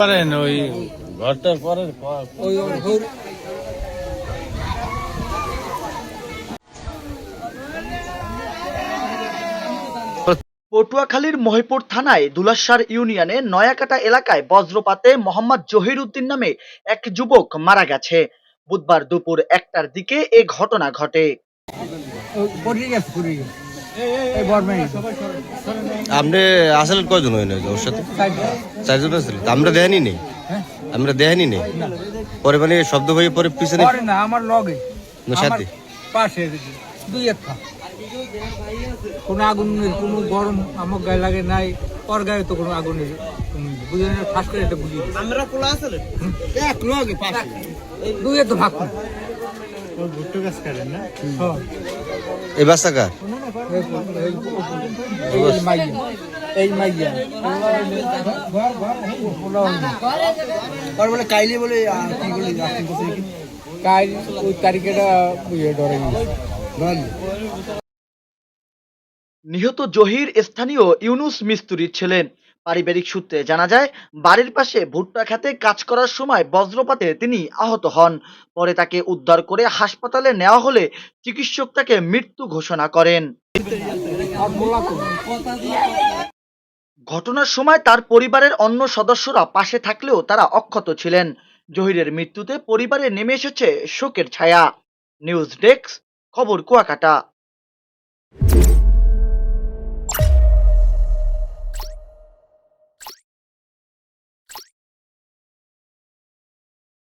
করেন ওই ঘরটা করেন পটুয়াখালীর মহিপুর থানায় দুলাশার ইউনিয়নে নয়াকাটা এলাকায় বজ্রপাতে মোহাম্মদ জহির উদ্দিন নামে এক যুবক মারা গেছে। বুধবার দুপুর 1টার দিকে এ ঘটনা ঘটে। আপনি আসলে কয়জন হইন ওর সাথে? 4জন আসলে আমরা দেখানি নেই, আমরা দেখানি নেই। পরে মানে শব্দ হয়ে পরে পিছনে না আমার লগে সাথে পাশে দুই একটা কোনো আগুনের কোনো গরম আমার গায়ে লাগে নাই, ওর গায়ে তো কোনো আগুনের বুঝে না, ফাঁস করে এটা বুঝিয়ে আমরা কোলা আসলে এক লগে পাশে দুই তো ভাগ ভুট্টো গাছ কাটেন না এই বাচ্চা কার? এই মাইয়া বলে কাইলে বলে কি বলে কাল ওই তারিখেটা ডরে নিহত জহির স্থানীয় ইউনুস মিস্ত্রির ছিলেন। পারিবারিক সূত্রে জানা যায়, বাড়ির পাশে ভুট্টা খেতে কাজ করার সময় বজ্রপাতে তিনি আহত হন। পরে তাকে উদ্ধার করে হাসপাতালে নেওয়া হলে চিকিৎসক তাকে মৃত্যু ঘোষণা করেন। ঘটনার সময় তার পরিবারের অন্য সদস্যরা পাশে থাকলেও তারা অক্ষত ছিলেন। জহিরের মৃত্যুতে পরিবারে নেমে এসেছে শোকের ছায়া। নিউজ ডেস্ক, খবর কুয়াকাটা।